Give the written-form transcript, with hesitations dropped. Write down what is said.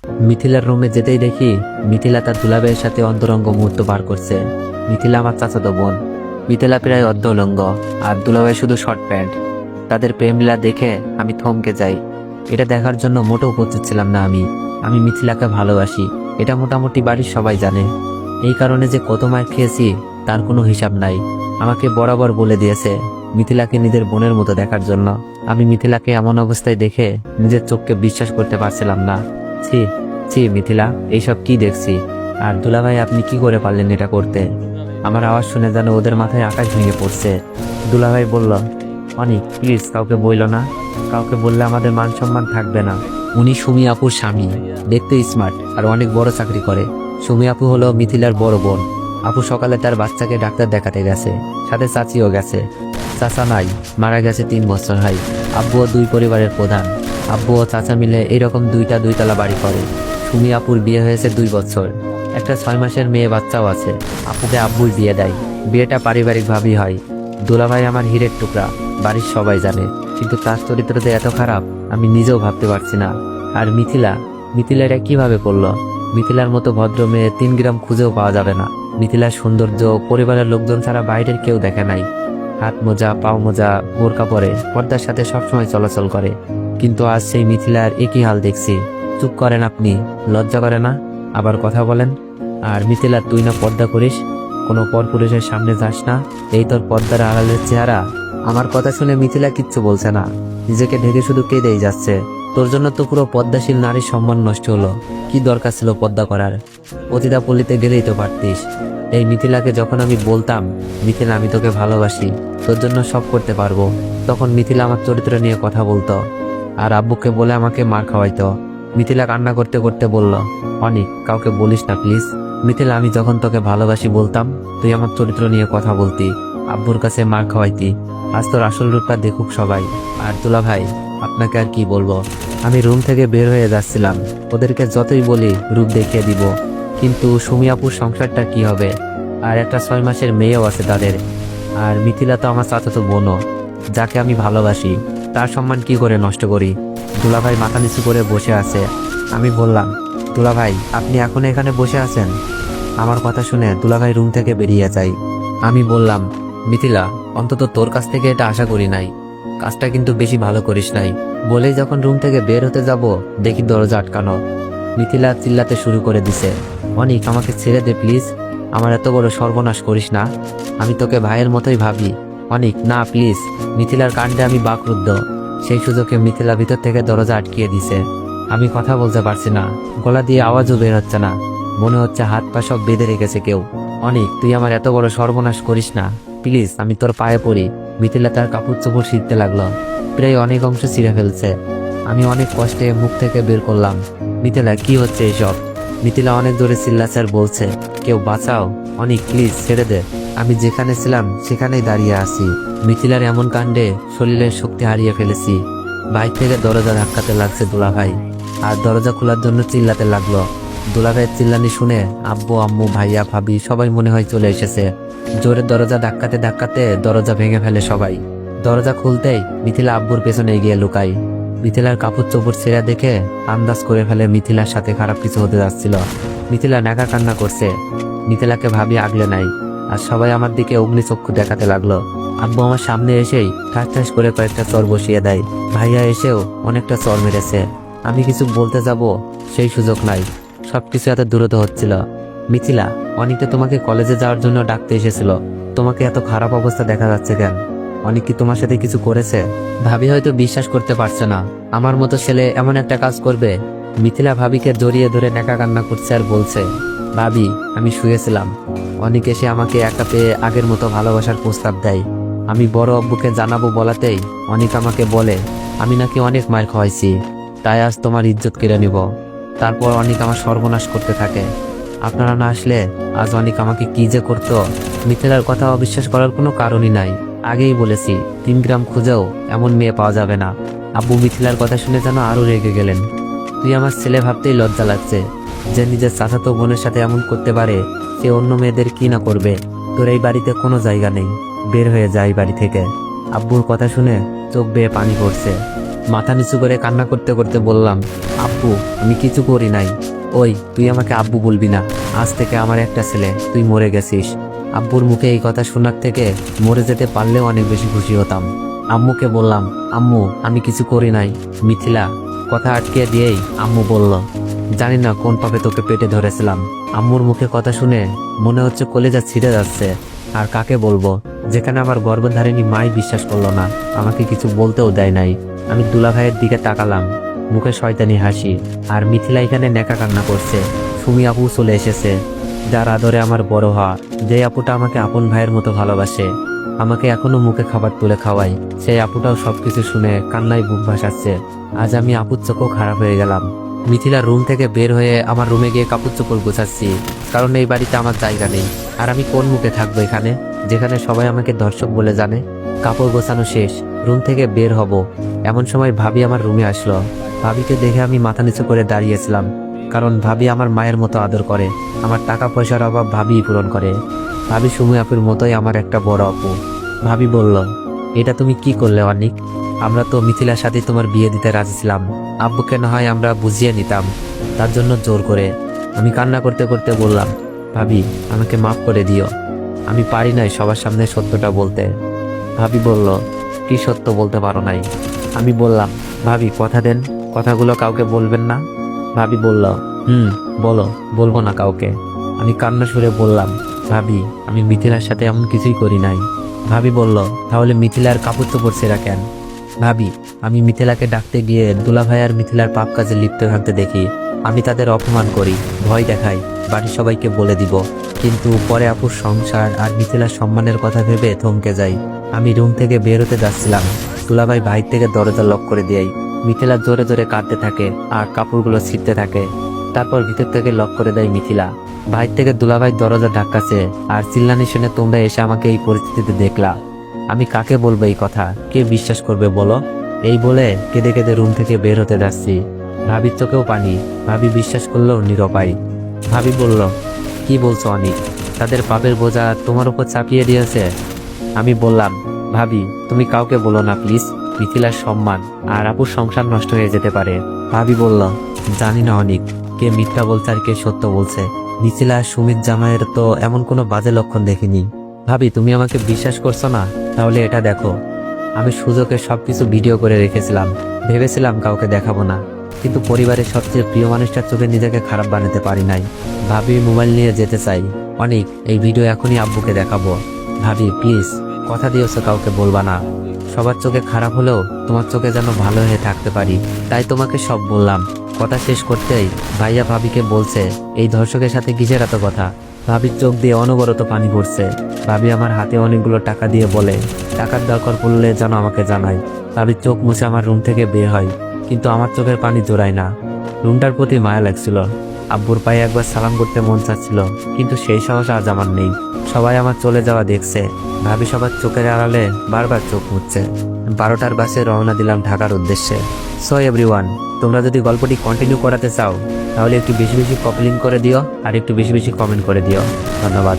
মিথিলার রুমে যেতেই দেখি মিথিলা তার দুলাভাইয়ের সাথে অন্তরঙ্গ মুহূর্ত পার করছে। মিথিলা আমার চাচাতো বোন। মিথিলা প্রায় অর্ধউলঙ্গ আর দুলাভাই শুধু শর্ট প্যান্ট। তাদের প্রেমলীলা দেখে আমি থমকে যাই। এটা দেখার জন্য মোটেও প্রস্তুত ছিলাম না। আমি মিথিলাকে ভালোবাসি, এটা মোটামুটি বাড়ির সবাই জানে। এই কারণে যে কত মার খেয়েছি তার কোনো হিসাব নাই। আমাকে বরাবর বলে দিয়েছে মিথিলাকে নিজের বোনের মতো দেখার জন্য। আমি মিথিলাকে এমন অবস্থায় দেখে নিজের চোখকে বিশ্বাস করতে পারছিলাম না। ছি ছি মিথিলা, এইসব কি দেখছি? আর দুলাভাই আপনি কি করে পারলেন এটা করতে? আমার আওয়াজ শুনে যেন ওদের মাথায় আকাশ ভেঙে পড়ছে। দুলাভাই বলল, অনিক প্লিজ কাউকে বইল না, কাউকে বললে আমাদের মান সম্মান থাকবে না। উনি সুমি আপুর স্বামী, দেখতে স্মার্ট আর অনেক বড় চাকরি করে। সুমি আপু হলো মিথিলার বড় বোন। আপু সকালে তার বাচ্চাকে ডাক্তার দেখাতে গেছে, সাথে চাচিও গেছে। চাচা নাই, মারা গেছে 3 বছর হয়। আব্বুও 2 পরিবারের প্রধান। আব্বু ও চাচা মিলে এরকম 2টা 2তলা বাড়ি করে। সুমি আপুর বিয়ে হয়েছে 2 বছর, একটা 6 মাসের মেয়ে বাচ্চাও আছে। আপুকে আব্বুই বিয়ে দেয়। বিয়েটা পারিবারিকভাবেই হয়। দুলাভাই আমার হীরের টুকরা, বাড়ির সবাই জানে, কিন্তু তার চরিত্র যে এত খারাপ আমি নিজেও ভাবতে পারছি না। আর মিথিলা এটা কিভাবে করলো? মিথিলার মতো ভদ্র মেয়ে 3 গ্রাম খুঁজেও পাওয়া যাবে না। মিথিলার সৌন্দর্য পরিবারের লোকজন ছাড়া বাইরের কেউ দেখে নাই। হাত মোজা, পাও মোজা, বোরকা পরে পর্দার সাথে সবসময় চলাচল করে। কিন্তু আজ সেই মিথিলার একই হাল দেখছি। চুপ করেন আপনি, লজ্জা করে না? আবার কথা বলেন। আর মিথিলা, তুই না পর্দা করিস, কোনো পরপুরুষের সামনে যাস না, এই তোর পর্দার আড়ালের চেহারা? আমার কথা শুনে মিথিলা কিচ্ছু বলছে না, নিজেকে ঢেকে শুধু কেঁদেই যাচ্ছে। তোর জন্য তো পুরো পদ্মাশীল নারীর সম্মান নষ্ট হলো। কি দরকার ছিল পদ্মা করার? পতিতা পল্লীতে গেলেই তো পারতিস। এই মিথিলাকে যখন আমি বলতাম, মিথিলা আমি তোকে ভালোবাসি, তোর জন্য সব করতে পারবো, তখন মিথিলা আমার চরিত্র নিয়ে কথা বলতো আর আব্বুকে বলে আমাকে মার খাওয়াইতো। মিথিলা কান্না করতে করতে বলল, অনিক কাউকে বলিস না প্লিজ। মিথিলা, আমি যখন তোকে ভালোবাসি বলতাম, তুই আমার চরিত্র নিয়ে কথা বলতি, আব্বুর কাছে মার খাওয়াইতি। আজ তোর আসল রূপটা দেখুক সবাই। আর দুলা ভাই, আপনাকে আর কি বলবো। আমি রুম থেকে বের হয়ে যাচ্ছিলাম, ওদেরকে যতই বলি রূপ দেখিয়ে দিব, কিন্তু সুমি আপুর সংসারটা কি হবে? আর একটা 6 মাসের মেয়েও আছে তাদের। আর মিথিলা তো আমার চাচাতো বোনও, যাকে আমি ভালোবাসি, তার সম্মান কি করে নষ্ট করি? দুলাভাই মাথা নিচু করে বসে আছে। আমি বললাম, দুলাভাই আপনি এখন এখানে বসে আছেন? আমার কথা শুনে দুলাভাই রুম থেকে বেরিয়ে যায়। আমি বললাম, মিথিলা অন্তত তোর কাছ থেকে এটা আশা করি নাই, কাজটা কিন্তু বেশি ভালো করিস নাই। বলেই যখন রুম থেকে বের হতে যাব, দেখি দরজা আটকানো। মিথিলা চিল্লাতে শুরু করে দিছে, অনিক আমাকে ছেড়ে দে প্লিজ, আমার এত বড় সর্বনাশ করিস না, আমি তোকে ভাইয়ের মতোই ভাবি। অনিক না প্লিজ। মিথিলার কাণ্ডে আমি বাকরুদ্ধ। সেই সুযোগে মিথিলা ভিতর থেকে দরজা আটকিয়ে দিছে। আমি কথা বলতে পারছি না, গলা দিয়ে আওয়াজও বের হচ্ছে না, মনে হচ্ছে হাত পা সব বেঁধে রেখেছে কেউ। অনিক তুই আমার এত বড় সর্বনাশ করিস না প্লিজ, আমি তোর পায়ে পড়ি। মিথিলা তার কাপড় চোপড় ছিঁড়তে লাগলো, প্রায় অনেক অংশ ছিঁড়ে ফেলছে। আমি অনেক কষ্টে মুখ থেকে বের করলাম, মিথিলা কি হচ্ছে এসব? মিথিলা অনেক জোরে চিল্লাচার বলছে, কেউ বাঁচাও, অনিক প্লিজ ছেড়ে দে, আমি যেখানে ছিলাম সেখানেই দাঁড়িয়ে আছি। মিথিলার এমন কাণ্ডে শরীরের শক্তি হারিয়ে ফেলেছি। বাইরে থেকে দরজা ধাক্কাতে লাগছে দুলাভাই, আর দরজা খোলার জন্য চিল্লাতে লাগলো। দুলাভাইয়ের চিল্লানি শুনে আব্বু আম্মু ভাইয়া ভাবি সবাই মনে হয় চলে এসেছে। জোরে দরজা ধাক্কাতে ধাক্কাতে দরজা ভেঙে ফেলে সবাই। দরজা খুলতেই মিথিলা আব্বুর পেছনে গিয়ে লুকাই। মিথিলার কাপড় চোপড় ছেঁড়া দেখে আন্দাজ করে ফেলে মিথিলার সাথে খারাপ কিছু হতে যাচ্ছিল। মিথিলা নাকা কান্না করছে। মিথিলাকে ভাবি আগলে নাই, আর সবাই আমার দিকে অগ্নিচক্ষু দেখাতে লাগলো। আব্বু আমার সামনে এসেই ঠাস ঠাস করে কয়েকটা চর বসিয়ে দেয়। ভাইয়া এসেও অনেকটা চর মেরেছে। আমি কিছু বলতে যাব, সেই সুযোগ নাই, সবকিছু এত দ্রুত হচ্ছিল। মিথিলা, অনিক তোমাকে কলেজে যাওয়ার জন্য ডাকতে এসেছিল, তোমাকে এত খারাপ অবস্থা দেখা যাচ্ছে কেন? অনিক কি তোমার সাথে কিছু করেছে? ভাবি হয়তো বিশ্বাস করতে পারছে না, আমার মতো ছেলে এমন একটা কাজ করবে। মিথিলা ভাবিকে জড়িয়ে ধরে নেকা কান্না করছে আর বলছে, ভাবি আমি শুয়েছিলাম, অনিক এসে আমাকে একা পেয়ে আগের মতো ভালোবাসার প্রস্তাব দেয়। আমি বড় আব্বুকে জানাবো বলাতেই অনিক আমাকে বলে আমি নাকি অনেক মার খাওয়াইছি, তাই আজ তোমার ইজ্জত কেড়ে নিব। তারপর অনিক আমার সর্বনাশ করতে থাকে। আপনারা না আসলে আজ অনিক আমাকে কি যে করতো। মিথিলার কথা অবিশ্বাস করার কোনো কারণই নাই, আগেই বলেছি 3 গ্রাম খুঁজেও এমন মেয়ে পাওয়া যাবে না। আব্বু মিথিলার কথা শুনে যেন আরো রেগে গেলেন। তুই আমার ছেলে ভাবতেই লজ্জা লাগছে, যে নিজের চাচাতো বোনের সাথে এমন করতে পারে, সে অন্য মেয়েদের কি না করবে। তোর এই বাড়িতে কোনো জায়গা নেই, বের হয়ে যায় বাড়ি থেকে। আব্বুর কথা শুনে চোখ বেয়ে পানি পড়ছে। মাথা নিচু করে কান্না করতে করতে বললাম, আব্বু, আমি কিছু করি নাই। ওই, তুই আমাকে আব্বু বলবি না। আজ থেকে আমার একটা ছেলে, তুই মরে গেছিস। আব্বুর মুখে এই কথা শোনার থেকে মরে যেতে পারলেও অনেক বেশি খুশি হতাম। আম্মুকে বললাম, আম্মু, আমি কিছু করি নাই। মিথিলা কথা আটকে দিয়েই আম্মু বলল, জানি না কোন পাপে তোকে পেটে ধরেছিলাম। আম্মুর মুখে কথা শুনে মনে হচ্ছে কলেজা ছিঁড়ে যাচ্ছে। আর কাকে বলবো, যেখানে আমার গর্ভধারিণী মাই বিশ্বাস করলো না, আমাকে কিছু বলতেও দেয় নাই। আমি দুলাভাইয়ের দিকে তাকালাম, মুখে শয়তানি হাসি। আর মিথিলা এখানে নেকা কান্না করছে। সুমি আপু চলে এসেছে, যার আদরে আমার বড় হওয়া, যে আপুটা আমাকে আপন ভাইয়ের মতো ভালোবাসে, আমাকে এখনো মুখে খাবার তুলে খাওয়াই। সেই আপুটাও সবকিছু শুনে কান্নায় বুক ভাসাচ্ছে। আজ আমি আপুর চোখও খারাপ হয়ে গেলাম। মিথিলা রুম থেকে বের হয়ে আমার রুমে গিয়ে কাপড় চোপড় গোছাচ্ছি, কারণ এই বাড়িতে আমার জায়গা নেই। আর আমি কোন মুখে থাকবো এখানে, যেখানে সবাই আমাকে দর্শক বলে জানে। কাপড় গোছানো শেষ, রুম থেকে বের হব, এমন সময় ভাবি আমার রুমে আসলো। ভাবিকে দেখে আমি মাথা নিচু করে দাঁড়িয়েছিলাম, কারণ ভাবি আমার মায়ের মতো আদর করে। আমার টাকা পয়সার অভাব ভাবিই পূরণ করে। ভাবি সুমি আপুর মতোই আমার একটা বড় আপু। ভাবি বলল, এটা তুমি কি করলে অনিক? আমরা তো মিথিলার সাথে তোমার বিয়ে দিতে রাজি ছিলাম। আব্বুকে না হয় আমরা বুঝিয়ে নিতাম, তার জন্য জোর করে। আমি কান্না করতে করতে বললাম, ভাবি, আমাকে মাফ করে দিও। আমি পারি নাই সবার সামনে সত্যটা বলতে। ভাবি বলল, কি সত্য বলতে পারো নাই? আমি বললাম, ভাবি কথা দেন, কথাগুলো কাউকে বলবেন না। ভাবি বলল, বলো, বলবো না কাউকে। আমি কান্না সুরে বললাম, ভাবি, আমি মিথিলার সাথে এমন কিছুই করি নাই। ভাবি বলল, তাহলে মিথিলার কাপড় চোপড় ছেঁড়া কেন? ভাবি, আমি মিথিলাকে ডাকতে গিয়ে দুলাভাই আর মিথিলার পাপ কাজে লিপ্ত থাকতে দেখি। আমি তাদের অপমান করি, ভয় দেখাই, বাড়ির সবাইকে বলে দিব। কিন্তু পরে আপুর সংসার আর মিথিলার সম্মানের কথা ভেবে থমকে যাই। আমি রুম থেকে বের হতে যাচ্ছিলাম, দুলাভাই বাইর থেকে দরজা লক করে দেয়। মিথিলা জোরে জোরে কাঁদতে থাকে আর কাপড়গুলো ছিঁড়তে থাকে। তারপর ভিতর থেকে লক করে দেয় মিথিলা। বাইর থেকে দুলাভাই দরজা ধাক্কাছে আর চিল্লানি শুনে তোমরা এসে আমাকে এই পরিস্থিতিতে দেখলা। আমি কাকে বলবো এই কথা, কে বিশ্বাস করবে বলো? এই বলে কেঁদে কেঁদে রুম থেকে বের হতে যাচ্ছি। ভাবির চোখেও পানি, ভাবি বিশ্বাস করলেও নিরুপায়। ভাবি বলল, কি বলছো অনিক? তাদের পাপের বোঝা তোমার উপর চাপিয়ে দিয়েছে? আমি বললাম, ভাবি, তুমি কাউকে বলো না প্লিজ। মিথিলার সম্মান আর আপুর সংসার নষ্ট হয়ে যেতে পারে। ভাবি বলল, জানি না অনিক, কে মিথ্যা বলছে আর কে সত্য বলছে। মিথিলা আর সুমিত জামাইয়ের তো এমন কোনো বাজে লক্ষণ দেখিনি। ভাবি, তুমি আমাকে বিশ্বাস করছো না? তাহলে এটা দেখো। আমি সুযোগে সবকিছু ভিডিও করে রেখেছিলাম, ভেবেছিলাম কাউকে দেখাবো না, কিন্তু পরিবারের সবচেয়ে প্রিয় মানুষটার চোখে নিজেকে খারাপ বানাতে পারি নাই। ভাবি মোবাইল নিয়ে যেতে চাই। অনিক, এই ভিডিও এখনই আব্বুকে দেখাবো। ভাবি প্লিজ, কথা দিয়েছো কাউকে বলবা না। সবার চোখে খারাপ হলেও তোমার চোখে যেন ভালো হয়ে থাকতে পারি, তাই তোমাকে সব বললাম। কথা শেষ করতেই ভাইয়া ভাবিকে বলছে, এই ধর্ষকের সাথে কিসের এত কথা? ভাবির চোখ দিয়ে অনবরত পানি পড়ছে। ভাবি আমার হাতে অনেকগুলো টাকা দিয়ে বলে, টাকার দরকার পড়লে যেন আমাকে জানাই। ভাবির চোখ মুছে আমার রুম থেকে বের হয়, কিন্তু আমার চোখের পানি জোড়ায় না। রুমটার প্রতি মায়া লাগছিল। আব্বুর পায়ে একবার সালাম করতে মন চাচ্ছিল, কিন্তু সেই সাহস আজ আমার নেই। সবাই আমার চলে যাওয়া দেখছে। ভাবি সবার চোখের আড়ালে বারবার চোখ মুছছে। 12টার বাসে রওনা দিলাম ঢাকার উদ্দেশ্যে। সো এভরিওয়ান, তোমরা যদি গল্পটি কন্টিনিউ করাতে চাও তাহলে একটু বেশি বেশি কপি লিঙ্ক করে দিও আর একটু বেশি বেশি কমেন্ট করে দিও। ধন্যবাদ।